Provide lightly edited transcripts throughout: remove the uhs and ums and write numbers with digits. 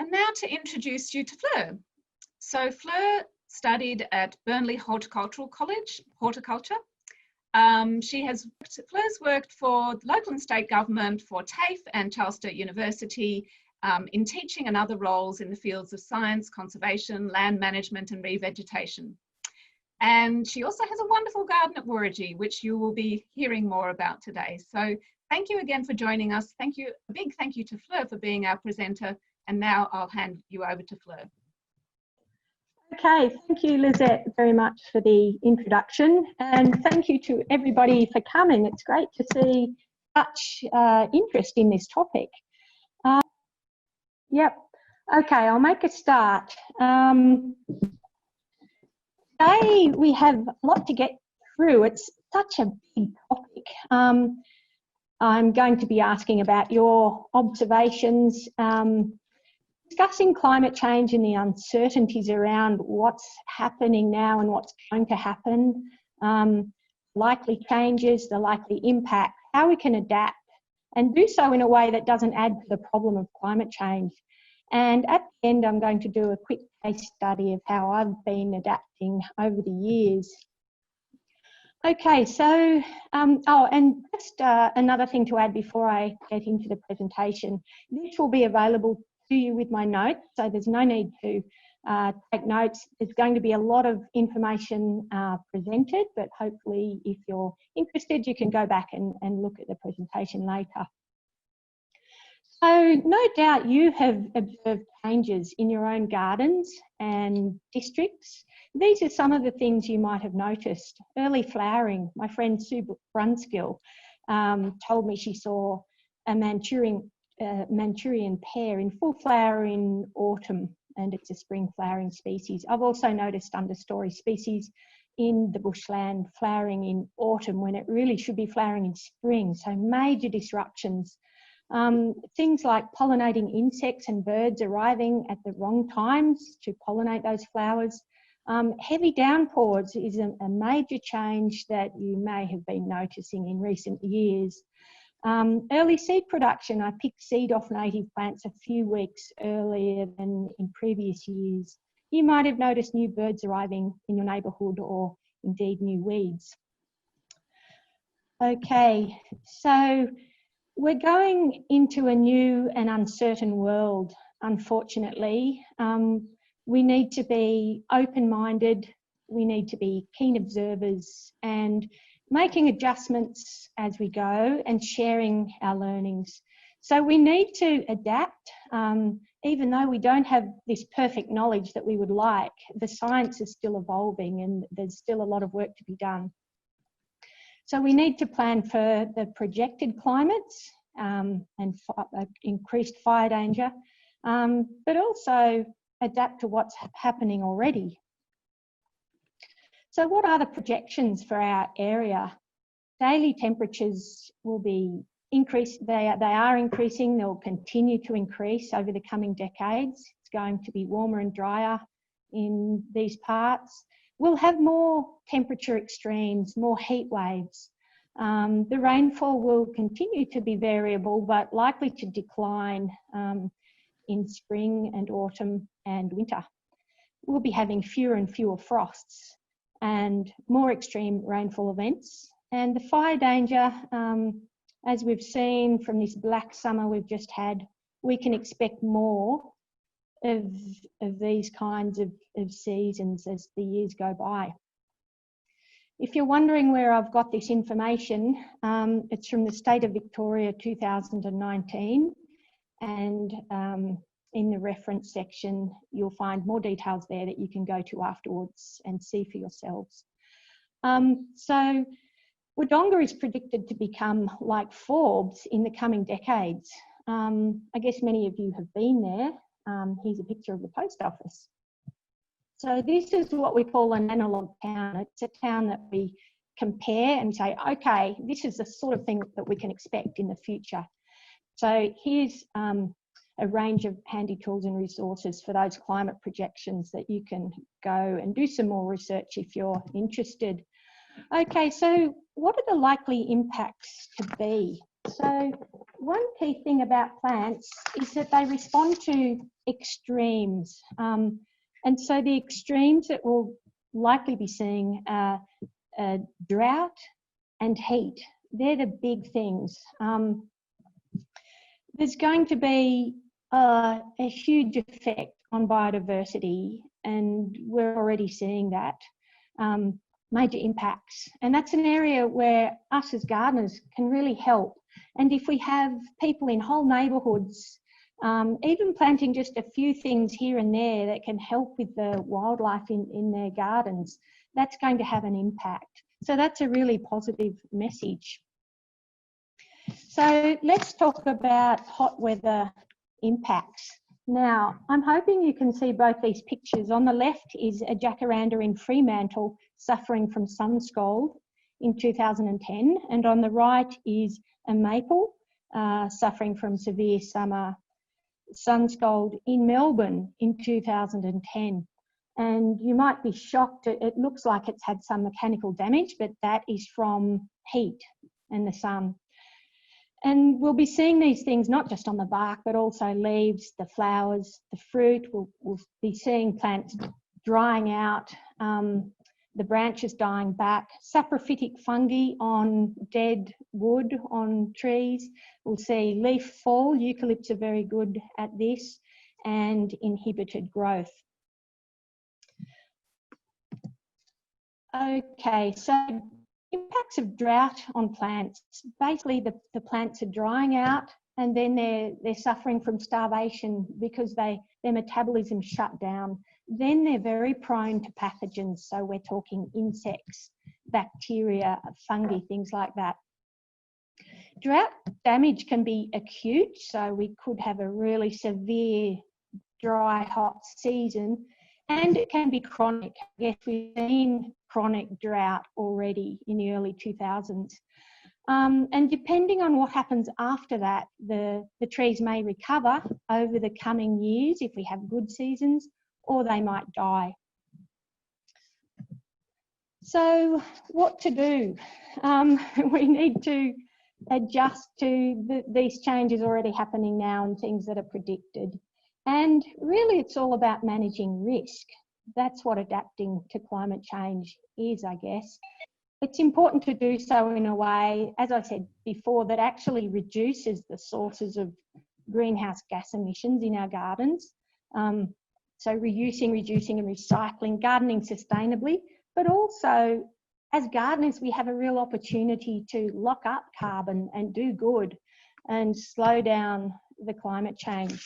And now to introduce you to Fleur. So Fleur studied at Burnley Horticultural College, horticulture. Fleur's worked for local and state government, for TAFE and Charles Sturt University, in teaching and other roles in the fields of science, conservation, land management and revegetation. And she also has a wonderful garden at Warragee, which you will be hearing more about today. So thank you again for joining us. Thank you, a big thank you to Fleur for being our presenter. And now I'll hand you over to Fleur. Okay, thank you, Lizette, very much for the introduction, and thank you to everybody for coming. It's great to see such interest in this topic. Yep, okay, I'll make a start. Today we have a lot to get through. It's such a big topic. I'm going to be asking about your observations, discussing climate change and the uncertainties around what's happening now and what's going to happen, likely changes, the likely impact, how we can adapt and do so in a way that doesn't add to the problem of climate change. And at the end, I'm going to do a quick case study of how I've been adapting over the years. Okay, so, oh, and just another thing to add before I get into the presentation. This will be available to you with my notes, so there's no need to take notes. There's going to be a lot of information presented, but hopefully if you're interested, you can go back and look at the presentation later. So no doubt you have observed changes in your own gardens and districts. These are some of the things you might have noticed. Early flowering. My friend Sue Brunskill told me she saw a Manchurian pear in full flower in autumn, and it's a spring flowering species. I've also noticed understory species in the bushland flowering in autumn when it really should be flowering in spring, so major disruptions. Things like pollinating insects and birds arriving at the wrong times to pollinate those flowers. Heavy downpours is a major change that you may have been noticing in recent years. Early seed production. I picked seed off native plants a few weeks earlier than in previous years. You might have noticed new birds arriving in your neighbourhood or indeed new weeds. Okay, so we're going into a new and uncertain world, unfortunately. We need to be open-minded, we need to be keen observers and making adjustments as we go and sharing our learnings. So we need to adapt, even though we don't have this perfect knowledge that we would like. The science is still evolving and there's still a lot of work to be done. So we need to plan for the projected climates and increased fire danger, but also adapt to what's happening already. So what are the projections for our area? Daily temperatures will be increased. They are increasing. They'll continue to increase over the coming decades. It's going to be warmer and drier in these parts. We'll have more temperature extremes, more heat waves. The rainfall will continue to be variable, but likely to decline in spring and autumn and winter. We'll be having fewer and fewer frosts and more extreme rainfall events. And the fire danger, as we've seen from this black summer we've just had, we can expect more of these kinds of seasons as the years go by. If you're wondering where I've got this information, it's from the State of Victoria 2019, and in the reference section you'll find more details there that you can go to afterwards and see for yourselves. So Wodonga is predicted to become like Forbes in the coming decades. I guess many of you have been there. Here's a picture of the post office. So this is what we call an analogue town. It's a town that we compare and say, okay, this is the sort of thing that we can expect in the future. So here's a range of handy tools and resources for those climate projections that you can go and do some more research if you're interested. Okay, so what are the likely impacts to be? So one key thing about plants is that they respond to extremes. And so the extremes that we'll likely be seeing are drought and heat. They're the big things. There's going to be a huge effect on biodiversity, and we're already seeing that. Major impacts. And that's an area where us as gardeners can really help. And if we have people in whole neighbourhoods, even planting just a few things here and there that can help with the wildlife in their gardens, that's going to have an impact. So that's a really positive message. So let's talk about hot weather impacts. Now, I'm hoping you can see both these pictures. On the left is a jacaranda in Fremantle suffering from sun scald in 2010, and on the right is a maple suffering from severe summer sun scald in Melbourne in 2010. And you might be shocked, it looks like it's had some mechanical damage, but that is from heat and the sun. And we'll be seeing these things not just on the bark, but also leaves, the flowers, the fruit. We'll be seeing plants drying out, the branches dying back, saprophytic fungi on dead wood, on trees. We'll see leaf fall. Eucalypts are very good at this, and inhibited growth. Okay, so impacts of drought on plants. Basically, the plants are drying out, and then they're suffering from starvation because their metabolism shut down. Then they're very prone to pathogens. So we're talking insects, bacteria, fungi, things like that. Drought damage can be acute, so we could have a really severe dry, hot season, and it can be chronic. Yes, we've seen chronic drought already in the early 2000s. And depending on what happens after that, the trees may recover over the coming years if we have good seasons, or they might die. So what to do? We need to adjust to these changes already happening now and things that are predicted. And really it's all about managing risk. That's what adapting to climate change is, I guess. It's important to do so in a way, as I said before, that actually reduces the sources of greenhouse gas emissions in our gardens. So reducing and recycling, gardening sustainably, but also as gardeners, we have a real opportunity to lock up carbon and do good and slow down the climate change.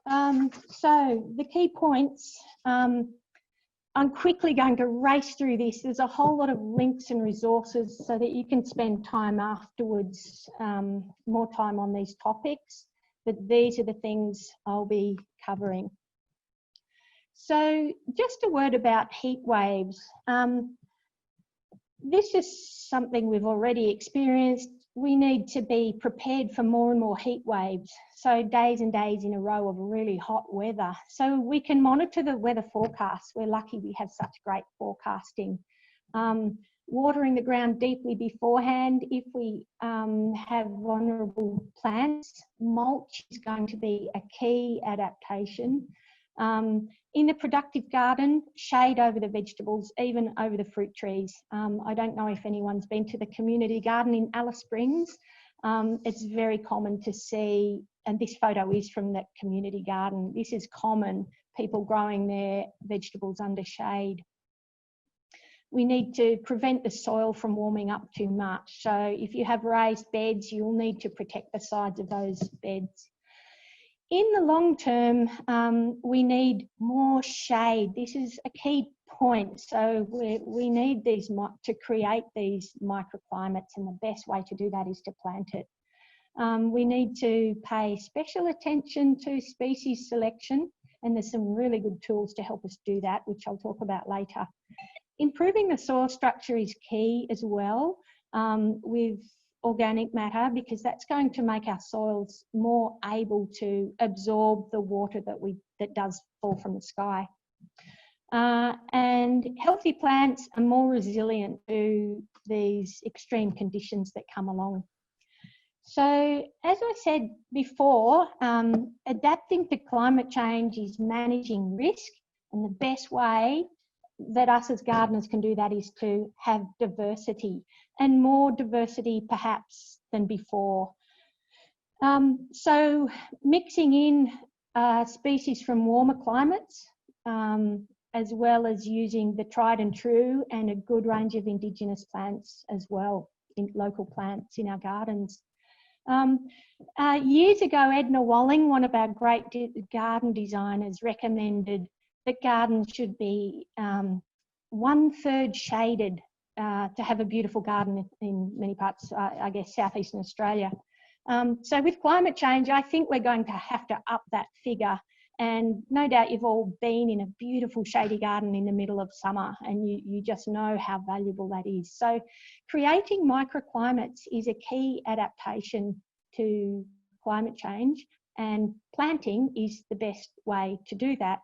So the key points, I'm quickly going to race through this. There's a whole lot of links and resources so that you can spend time afterwards, more time on these topics, but these are the things I'll be covering. So just a word about heat waves. This is something we've already experienced. We need to be prepared for more and more heat waves. So days and days in a row of really hot weather. So we can monitor the weather forecasts. We're lucky we have such great forecasting. Watering the ground deeply beforehand. If we have vulnerable plants, mulch is going to be a key adaptation. In the productive garden, shade over the vegetables, even over the fruit trees. I don't know if anyone's been to the community garden in Alice Springs. It's very common to see, and this photo is from that community garden. This is common, people growing their vegetables under shade. We need to prevent the soil from warming up too much. So if you have raised beds, you'll need to protect the sides of those beds. In the long term, we need more shade. This is a key point. So we need these to create these microclimates, and the best way to do that is to plant it. We need to pay special attention to species selection, and there's some really good tools to help us do that, which I'll talk about later. Improving the soil structure is key as well, with organic matter, because that's going to make our soils more able to absorb the water that does fall from the sky. And healthy plants are more resilient to these extreme conditions that come along So, as I said before, adapting to climate change is managing risk, and the best way that us as gardeners can do that is to have diversity, and more diversity perhaps than before. So, mixing in species from warmer climates, as well as using the tried and true and a good range of Indigenous plants as well, in local plants in our gardens. Years ago, Edna Walling, one of our great garden designers, recommended that gardens should be 1/3 shaded to have a beautiful garden in many parts, I guess, southeastern Australia. So with climate change, I think we're going to have to up that figure. And no doubt you've all been in a beautiful shady garden in the middle of summer, and you just know how valuable that is. So creating microclimates is a key adaptation to climate change, and planting is the best way to do that.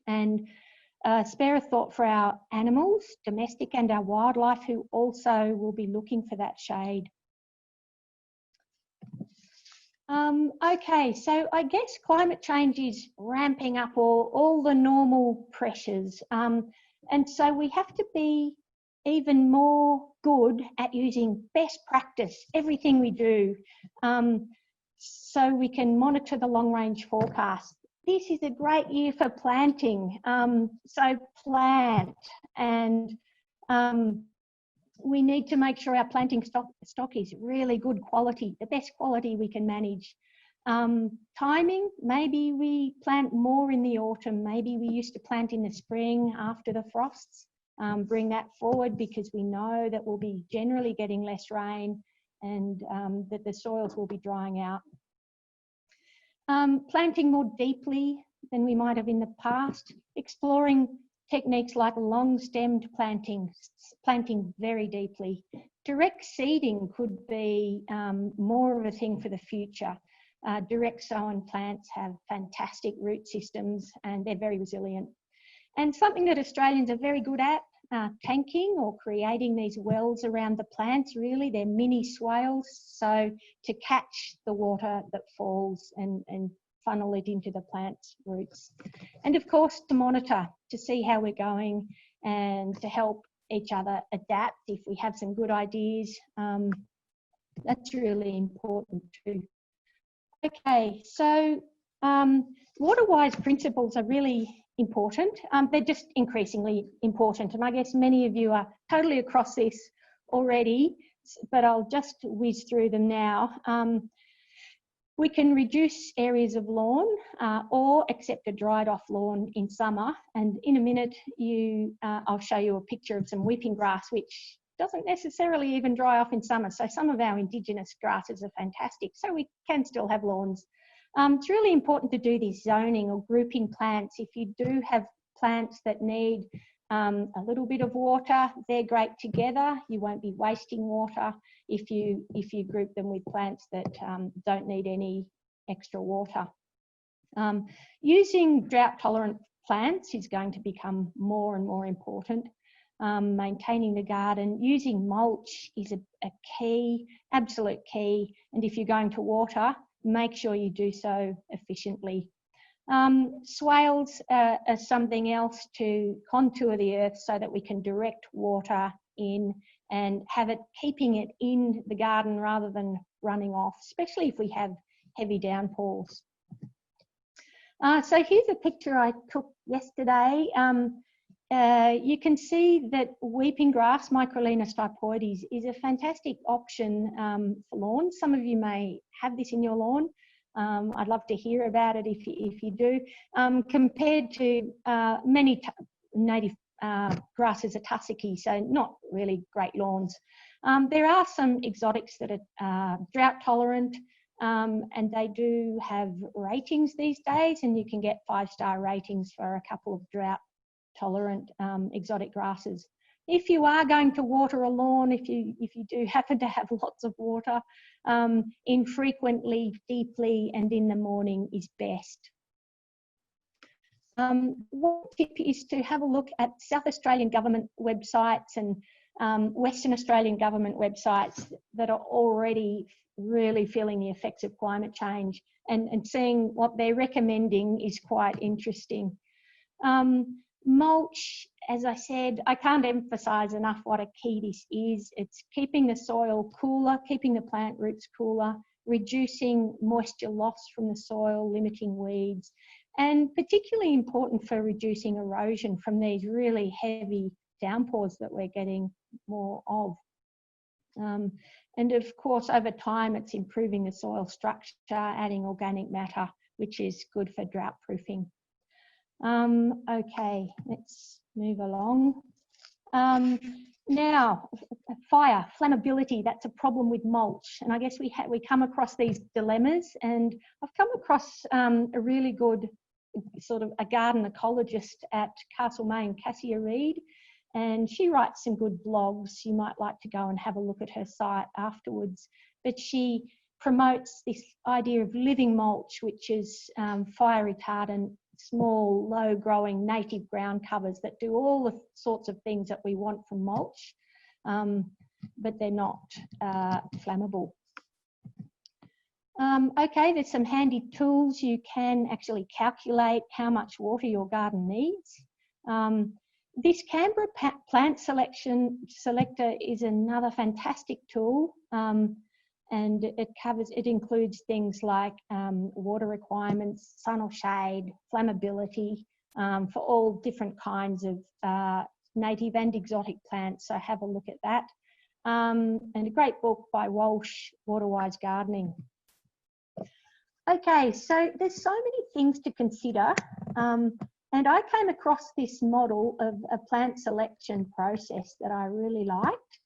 And spare a thought for our animals, domestic and our wildlife, who also will be looking for that shade. Okay, so I guess climate change is ramping up all the normal pressures. And so we have to be even more good at using best practice, everything we do, so we can monitor the long range forecast. This is a great year for planting, so plant, and we need to make sure our planting stock is really good quality, the best quality we can manage. Timing, maybe we plant more in the autumn, maybe we used to plant in the spring after the frosts. Bring that forward, because we know that we'll be generally getting less rain, and that the soils will be drying out. Planting more deeply than we might have in the past, exploring techniques like long-stemmed planting very deeply. Direct seeding could be more of a thing for the future. Direct sown plants have fantastic root systems, and they're very resilient. And something that Australians are very good at, tanking, or creating these wells around the plants. Really, they're mini swales, so to catch the water that falls and funnel it into the plant's roots. And of course, to monitor, to see how we're going, and to help each other adapt if we have some good ideas. That's really important too. Okay, so Waterwise principles are really important. They're just increasingly important, and I guess many of you are totally across this already, but I'll just whiz through them now. We can reduce areas of lawn or accept a dried off lawn in summer, and in a minute I'll show you a picture of some weeping grass, which doesn't necessarily even dry off in summer. So some of our Indigenous grasses are fantastic, so we can still have lawns. It's really important to do this zoning or grouping plants. If you do have plants that need a little bit of water, they're great together. You won't be wasting water if you group them with plants that don't need any extra water. Using drought tolerant plants is going to become more and more important. Maintaining the garden, using mulch is a key, absolute key. And if you're going to water, make sure you do so efficiently. Swales are something else to contour the earth so that we can direct water in and have it, keeping it in the garden rather than running off, especially if we have heavy downpours. So here's a picture I took yesterday. You can see that weeping grass, Microclimates typoides, is a fantastic option for lawns. Some of you may have this in your lawn. I'd love to hear about it if you do. Compared to many native grasses are tussocky, so not really great lawns. There are some exotics that are drought tolerant, and they do have ratings these days, and you can get 5-star ratings for a couple of drought tolerant exotic grasses. If you are going to water a lawn, if you do happen to have lots of water, infrequently, deeply, and in the morning is best. One tip is to have a look at South Australian government websites and Western Australian government websites that are already really feeling the effects of climate change, and seeing what they're recommending is quite interesting. Mulch, as I said, I can't emphasise enough what a key this is. It's keeping the soil cooler, keeping the plant roots cooler, reducing moisture loss from the soil, limiting weeds, and particularly important for reducing erosion from these really heavy downpours that we're getting more of. And of course, over time, it's improving the soil structure, adding organic matter, which is good for drought proofing. Okay, let's move along. Now, fire, flammability, that's a problem with mulch. And I guess we come across these dilemmas, and I've come across a really good sort of a garden ecologist at Castlemaine, Cassia Reid, and she writes some good blogs. You might like to go and have a look at her site afterwards. But she promotes this idea of living mulch, which is fire retardant, small, low-growing native ground covers that do all the sorts of things that we want from mulch, but they're not flammable. Okay, there's some handy tools. You can actually calculate how much water your garden needs. This Canberra plant selector is another fantastic tool, and it includes things like water requirements, sun or shade, flammability, for all different kinds of native and exotic plants. So have a look at that. And a great book by Walsh, Waterwise Gardening. Okay, so there's so many things to consider. And I came across this model of a plant selection process that I really liked.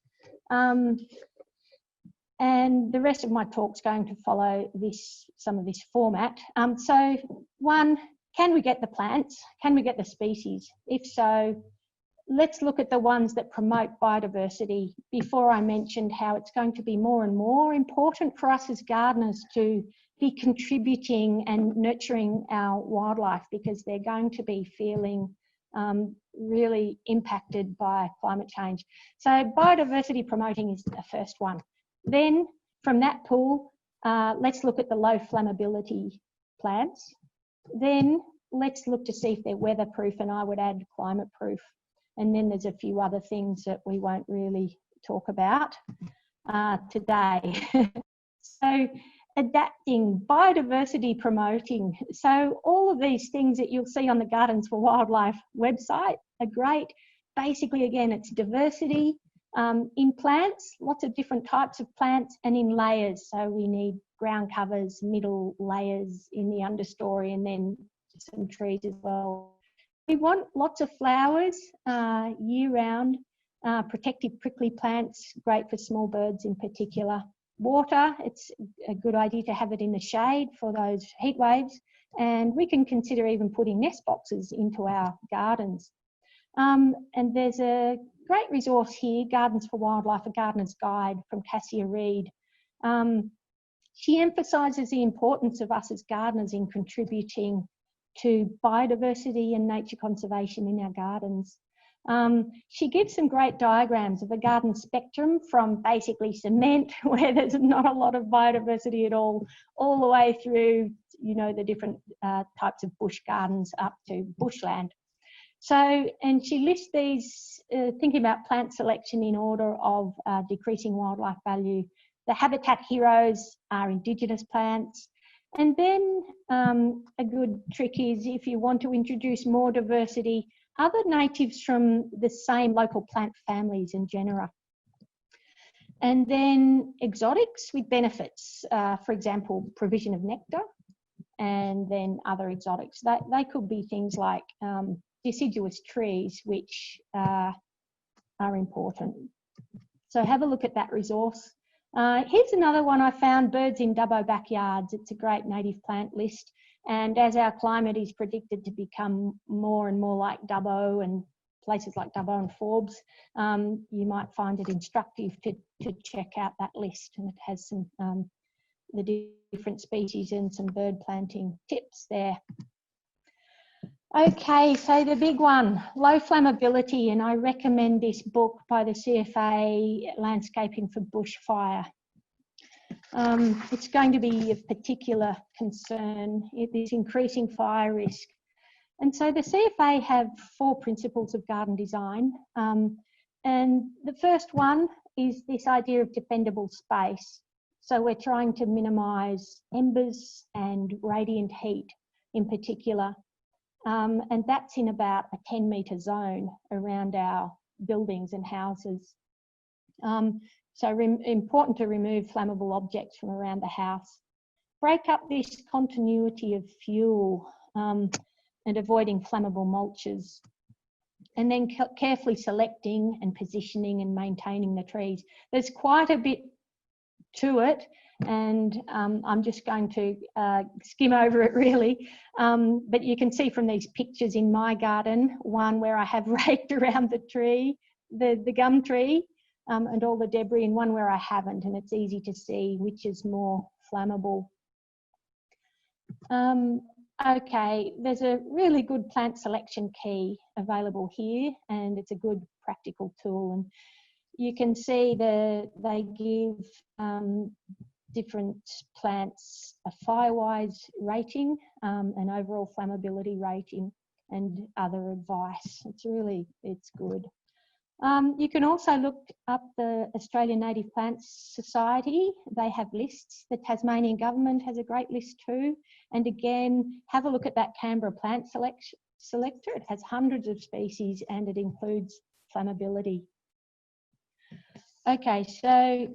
And the rest of my talk's going to follow some of this format. So one, can we get the plants? Can we get the species? If so, let's look at the ones that promote biodiversity. Before I mentioned how it's going to be more and more important for us as gardeners to be contributing and nurturing our wildlife, because they're going to be feeling really impacted by climate change. So biodiversity promoting is the first one. Then from that pool, let's look at the low flammability plants. Then let's look to see if they're weatherproof, and I would add climate proof. And then there's a few other things that we won't really talk about today. So adapting, biodiversity promoting. So all of these things that you'll see on the Gardens for Wildlife website are great. Basically, again, it's diversity in plants, lots of different types of plants, and in layers. So we need ground covers, middle layers in the understory, and then some trees as well. We want lots of flowers year round, protective prickly plants, great for small birds in particular. Water, it's a good idea to have it in the shade for those heat waves, and we can consider even putting nest boxes into our gardens. And there's a great resource here, Gardens for Wildlife, a Gardener's Guide from Cassia Reid. She emphasises the importance of us as gardeners in contributing to biodiversity and nature conservation in our gardens. She gives some great diagrams of a garden spectrum from basically cement, where there's not a lot of biodiversity at all the way through, you know, the different types of bush gardens up to bushland. So, and she lists these, thinking about plant selection in order of decreasing wildlife value. The habitat heroes are indigenous plants. And then a good trick is, if you want to introduce more diversity, other natives from the same local plant families and genera. And then exotics with benefits, for example, provision of nectar, and then other exotics. They could be things like deciduous trees, which are important. So have a look at that resource. Here's another one I found, birds in Dubbo backyards. It's a great native plant list. And as our climate is predicted to become more and more like Dubbo and places like Dubbo and Forbes, you might find it instructive to check out that list. And it has some the different species and some bird planting tips there. Okay, so the big one, low flammability, and I recommend this book by the CFA, Landscaping for Bushfire. it's going to be of particular concern. It is increasing fire risk. And so the CFA have 4 principles of garden design. And the first one is this idea of defendable space. So we're trying to minimise embers and radiant heat in particular. And that's in about a 10-metre zone around our buildings and houses. So important to remove flammable objects from around the house. Break up this continuity of fuel and avoiding flammable mulches. And then carefully selecting and positioning and maintaining the trees. There's quite a bit to it, and I'm just going to skim over it really. But you can see from these pictures in my garden, one where I have raked around the tree, the gum tree, and all the debris, and one where I haven't, and it's easy to see which is more flammable. Okay, there's a really good plant selection key available here, and it's a good practical tool. And you can see they give different plants a Firewise rating, an overall flammability rating, and other advice. It's good. You can also look up the Australian Native Plants Society. They have lists. The Tasmanian government has a great list too. And again, have a look at that Canberra plant selector. It has hundreds of species and it includes flammability. Okay, so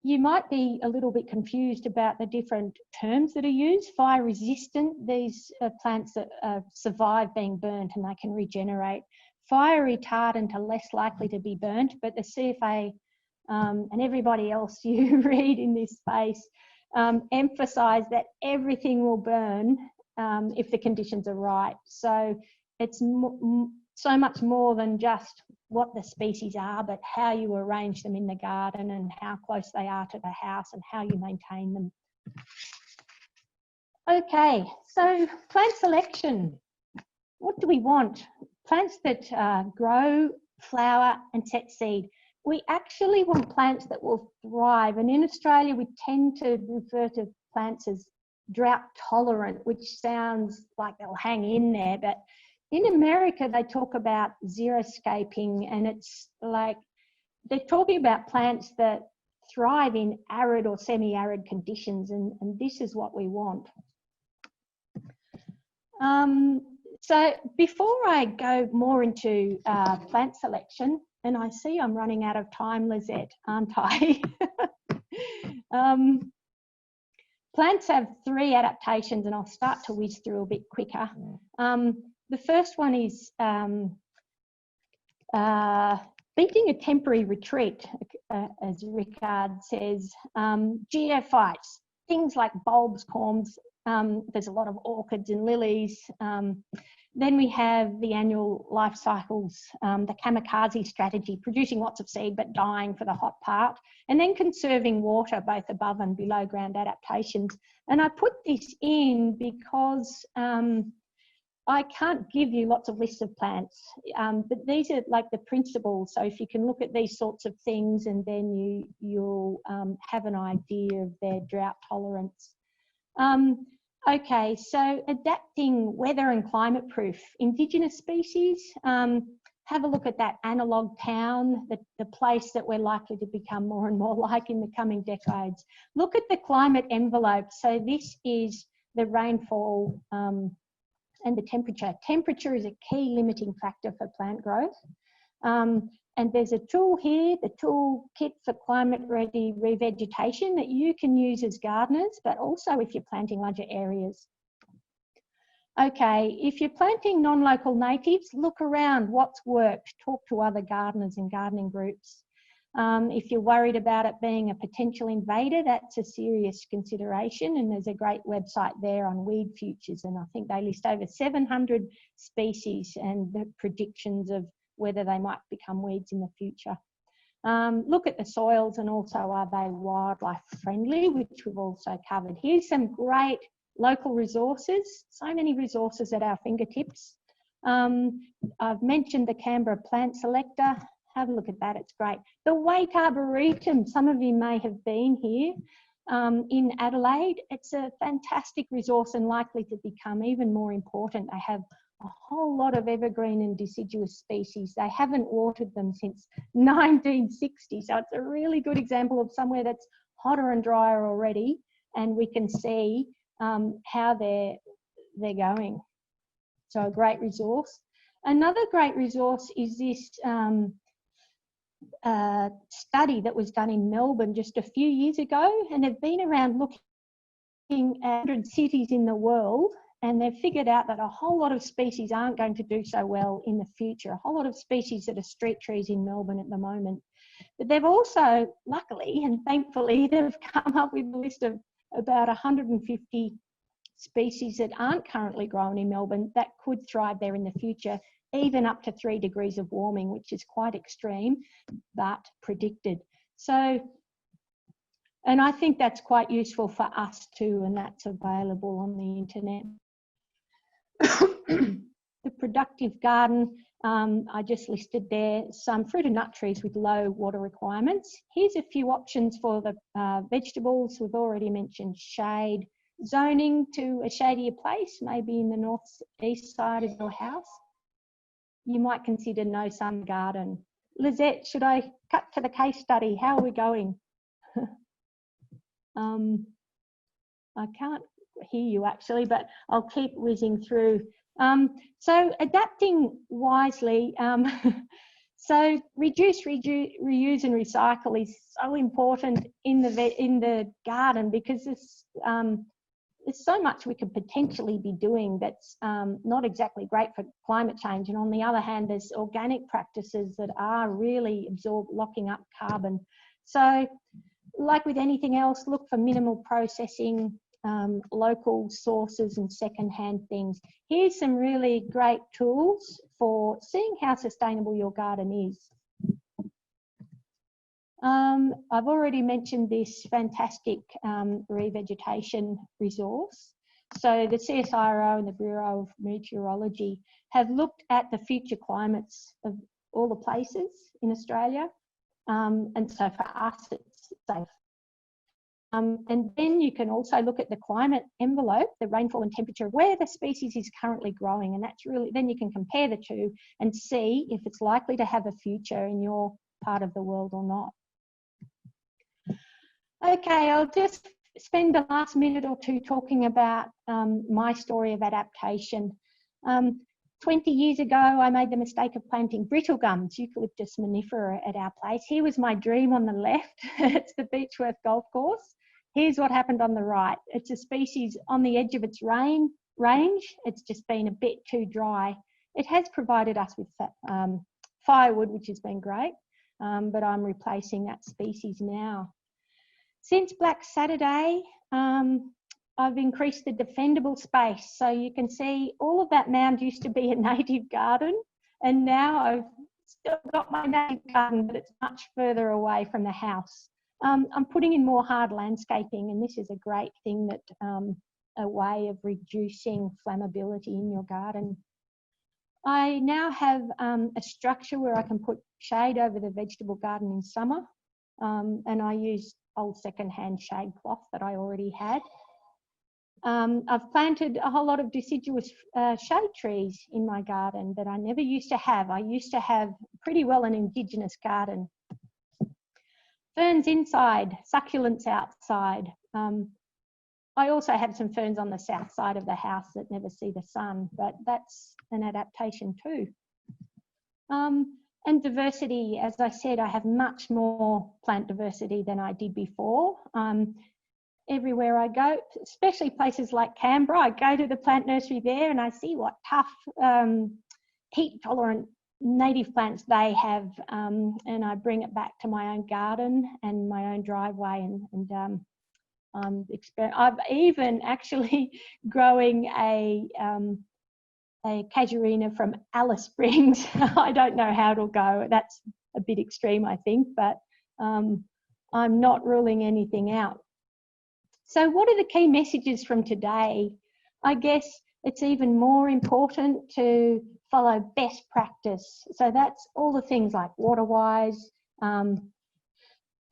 you might be a little bit confused about the different terms that are used. Fire resistant, these are plants that survive being burnt and they can regenerate. Fire retardant are less likely to be burnt, but the CFA and everybody else you read in this space emphasise that everything will burn if the conditions are right. So it's so much more than just what the species are, but how you arrange them in the garden and how close they are to the house and how you maintain them. Okay, so plant selection. What do we want? Plants that grow, flower and set seed. We actually want plants that will thrive, and in Australia we tend to refer to plants as drought tolerant, which sounds like they'll hang in there, but in America they talk about xeriscaping, and it's like they're talking about plants that thrive in arid or semi-arid conditions, and this is what we want. So before I go more into plant selection, and I see I'm running out of time, Lizette, aren't I? Plants have 3 adaptations, and I'll start to whiz through a bit quicker. The first one is beating a temporary retreat, as Ricard says. Geophytes, things like bulbs, corms. There's a lot of orchids and lilies. Then we have the annual life cycles, the kamikaze strategy, producing lots of seed but dying for the hot part, and then conserving water, both above and below ground adaptations. And I put this in because I can't give you lots of lists of plants, but these are like the principles. So if you can look at these sorts of things, and then you'll have an idea of their drought tolerance. Okay, so adapting weather and climate proof. Indigenous species, have a look at that Analogue town, the place that we're likely to become more and more like in the coming decades. Look at the climate envelope. So this is the rainfall and the temperature. Temperature is a key limiting factor for plant growth. And there's a tool here, the tool kit for climate-ready revegetation that you can use as gardeners, but also if you're planting larger areas. Okay, if you're planting non-local natives, look around what's worked, talk to other gardeners and gardening groups. If you're worried about it being a potential invader, that's a serious consideration, and there's a great website there on weed futures, and I think they list over 700 species and the predictions of whether they might become weeds in the future. Look at the soils, and also are they wildlife friendly, which we've also covered. Here's some great local resources, so many resources at our fingertips. I've mentioned the Canberra plant selector. Have a look at that, it's great. The Wake Arboretum, some of you may have been here in Adelaide. It's a fantastic resource and likely to become even more important. They have a whole lot of evergreen and deciduous species. They haven't watered them since 1960, so it's a really good example of somewhere that's hotter and drier already, and we can see how they're going. So a great resource. Another great resource is this study that was done in Melbourne just a few years ago, and they've been around looking at 100 cities in the world, and they've figured out that a whole lot of species aren't going to do so well in the future. A whole lot of species that are street trees in Melbourne at the moment. But they've also, luckily and thankfully, they've come up with a list of about 150 species that aren't currently grown in Melbourne that could thrive there in the future, even up to 3 degrees of warming, which is quite extreme, but predicted. So, and I think that's quite useful for us too, and that's available on the internet. The productive garden, I just listed there some fruit and nut trees with low water requirements. Here's a few options for the vegetables. We've already mentioned shade, zoning to a shadier place, maybe in the northeast side of your house. You might consider no sun garden. Lizette, should I cut to the case study? How are we going? I can't hear you actually, but I'll keep whizzing through. So adapting wisely, so reduce, reuse and recycle is so important in the garden, because there's so much we could potentially be doing that's not exactly great for climate change. And on the other hand, there's organic practices that are really locking up carbon. So like with anything else, look for minimal processing, local sources and secondhand things. Here's some really great tools for seeing how sustainable your garden is. I've already mentioned this fantastic revegetation resource. So the CSIRO and the Bureau of Meteorology have looked at the future climates of all the places in Australia. And so for us, it's safe. And then you can also look at the climate envelope, the rainfall and temperature, where the species is currently growing. And that's really, then you can compare the two and see if it's likely to have a future in your part of the world or not. Okay, I'll just spend the last minute or two talking about my story of adaptation. 20 years ago, I made the mistake of planting brittle gums, Eucalyptus monifera, at our place. Here was my dream on the left. It's the Beechworth Golf Course. Here's what happened on the right. It's a species on the edge of its range. It's just been a bit too dry. It has provided us with firewood, which has been great, but I'm replacing that species now. Since Black Saturday, I've increased the defendable space. So you can see all of that mound used to be a native garden, and now I've still got my native garden, but it's much further away from the house. I'm putting in more hard landscaping, and this is a great thing, that a way of reducing flammability in your garden. I now have a structure where I can put shade over the vegetable garden in summer, and I use old secondhand shade cloth that I already had. I've planted a whole lot of deciduous shade trees in my garden that I never used to have. I used to have pretty well an indigenous garden. Ferns inside, succulents outside. I also have some ferns on the south side of the house that never see the sun, but that's an adaptation too. And diversity, as I said, I have much more plant diversity than I did before. Everywhere I go, especially places like Canberra, I go to the plant nursery there and I see what tough, heat-tolerant native plants they have, and I bring it back to my own garden and my own driveway, and I've even actually growing a casuarina from Alice Springs. I don't know how it'll go. That's a bit extreme, I think, but I'm not ruling anything out. So what are the key messages from today? I guess it's even more important to follow best practice. So that's all the things like Waterwise,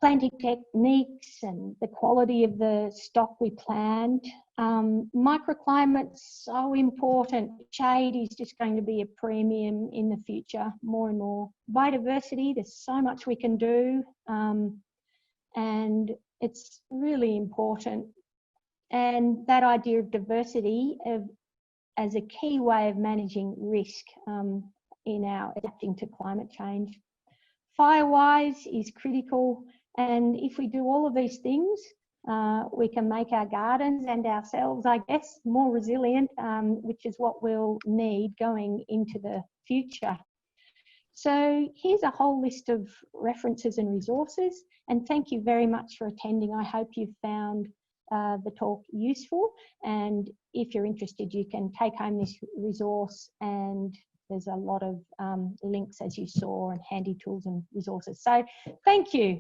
planting techniques and the quality of the stock we plant. Microclimates, so important. Shade is just going to be a premium in the future, more and more. Biodiversity, there's so much we can do, and it's really important. And that idea of diversity as a key way of managing risk in our adapting to climate change. Firewise is critical, and if we do all of these things, we can make our gardens and ourselves, I guess, more resilient, which is what we'll need going into the future. So here's a whole list of references and resources, and thank you very much for attending. I hope you've found the talk useful, and if you're interested, you can take home this resource, and there's a lot of links, as you saw, and handy tools and resources. So thank you.